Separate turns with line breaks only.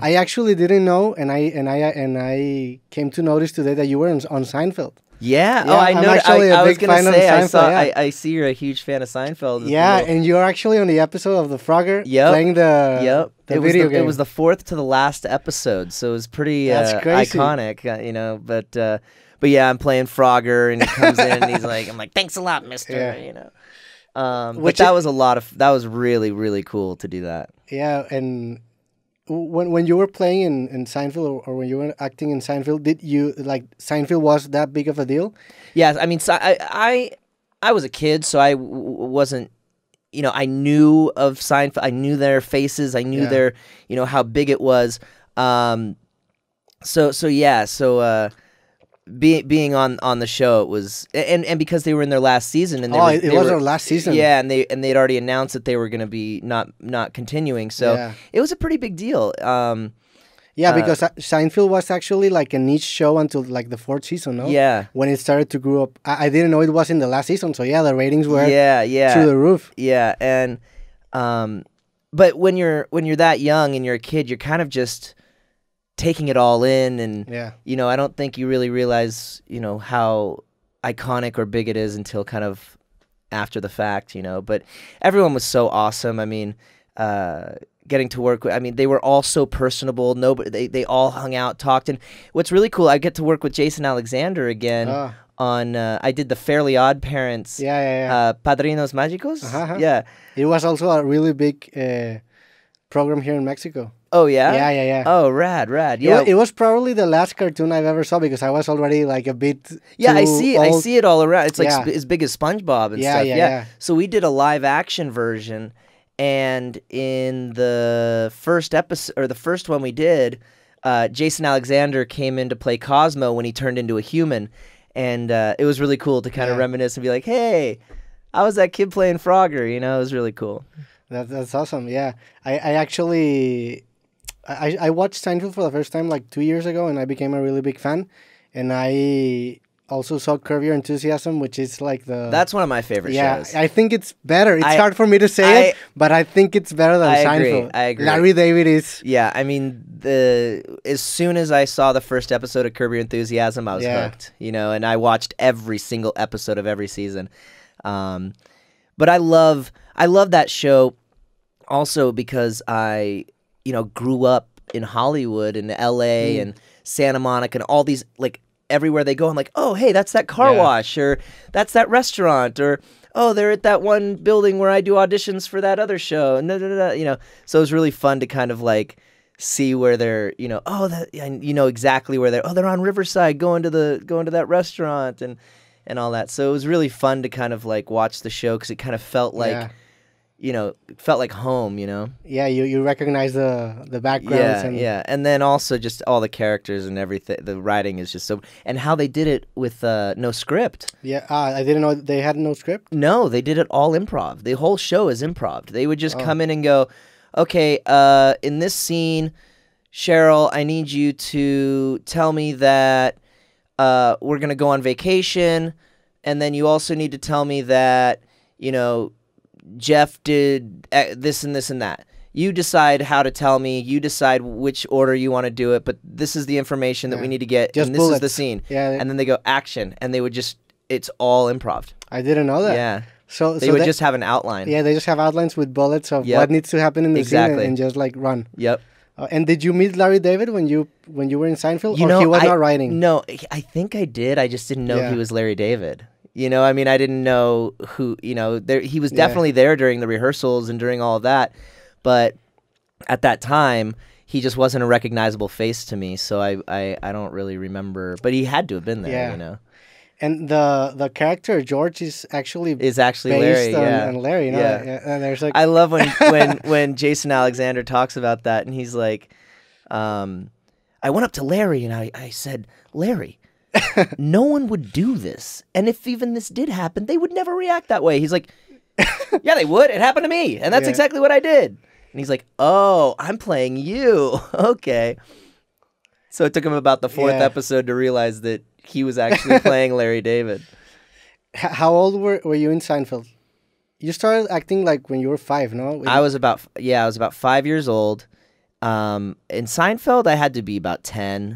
I actually didn't know, and I came to notice today that you were on Seinfeld.
Yeah.
Yeah,
Oh, I
I'm
know.
actually a
I was
big
gonna
fan of
say I
Seinfeld,
saw.
yeah.
I see you're a huge fan of Seinfeld.
Yeah, and you're actually on the episode of the Frogger playing the video game.
It was the fourth to the last episode, so it was pretty
That's crazy.
iconic. But yeah, I'm playing Frogger, and he comes in, and I'm like, thanks a lot, Mister.
Yeah.
But that was really, really cool to do that.
Yeah, and when you were playing in Seinfeld or when you were acting in Seinfeld, did you like Seinfeld was that big of a deal?
Yeah, I mean, I was a kid, so I wasn't. I knew of Seinfeld. I knew their faces. I knew their, how big it was. Being on the show, it was, and because they were in their last season, and
it was their last season.
Yeah, and they'd already announced that they were going to be not continuing, so it was a pretty big deal.
Because Seinfeld was actually like a niche show until like the fourth season, no?
Yeah.
When it started to grow up, I didn't know it was in the last season, so the ratings were through the roof.
Yeah, and but when you're that young and you're a kid, you're kind of just taking it all in, and I don't think you really realize how iconic or big it is until kind of after the fact, But everyone was so awesome. I mean, getting to work with, they were all so personable. They all hung out, talked, and what's really cool, I get to work with Jason Alexander again on. I did the Fairly Odd Parents. Padrinos Mágicos. Yeah,
it was also a really big program here in Mexico.
Oh yeah?
Yeah.
Oh, rad. Yeah.
It was probably the last cartoon I've ever saw because I was already like a bit
I
old.
see it all around. It's like as big as SpongeBob and stuff.
Yeah.
So we did a live action version, and in the first episode, or the first one we did, Jason Alexander came in to play Cosmo when he turned into a human, and it was really cool to kind of reminisce and be like, hey, I was that kid playing Frogger, it was really cool.
That's awesome. Yeah, I actually I watched Seinfeld for the first time like 2 years ago, and I became a really big fan. And I also saw Curb Your Enthusiasm, which is like
that's one of my favorite shows.
I think it's better. It's hard for me to say it, but I think it's better than Seinfeld.
I agree.
Larry David is.
Yeah, I mean, as soon as I saw the first episode of Curb Your Enthusiasm, I was hooked. And I watched every single episode of every season. But I love that show also because I grew up in Hollywood and LA and Santa Monica and all these, like, everywhere they go, I'm like, oh, hey, that's that car wash, or that's that restaurant, or oh, they're at that one building where I do auditions for that other show. So it was really fun to kind of like see where they're, exactly where they're on Riverside going to that restaurant and all that. So it was really fun to kind of like watch the show because it kind of felt like felt like home,
Yeah, you recognize the backgrounds.
And then also just all the characters and everything. The writing is just so... And how they did it with no script.
Yeah, I didn't know they had no script?
No, they did it all improv. The whole show is improv. They would just come in and go, okay, in this scene, Cheryl, I need you to tell me that we're going to go on vacation, and then you also need to tell me that, Jeff did this and this and that. You decide how to tell me. You decide which order you want to do it, but this is the information that we need to get,
just
and this
bullets.
is the scene.
Yeah.
And then they go, action, and they would just, it's all improv.
I didn't know that.
Yeah.
So
they would just have an outline.
Yeah, they just have outlines with bullets of what needs to happen in the scene and just like run.
Yep.
And did you meet Larry David when you were in Seinfeld, or he was not writing?
No, I think I did. I just didn't know he was Larry David. I didn't know who, he was definitely there during the rehearsals and during all of that. But at that time, he just wasn't a recognizable face to me. So I don't really remember. But he had to have been there,
And the character, George, is actually
based
Larry, on Larry,
Yeah.
And there's like...
I love when Jason Alexander talks about that, and he's like, I went up to Larry, and I said, Larry, no one would do this. And if even this did happen, they would never react that way. He's like, yeah, they would. It happened to me. And that's exactly what I did. And he's like, oh, I'm playing you. Okay. So it took him about the fourth episode to realize that he was actually playing Larry David.
How old were you in Seinfeld? You started acting like when you were 5, no?
I was about 5 years old. In Seinfeld, I had to be about 10.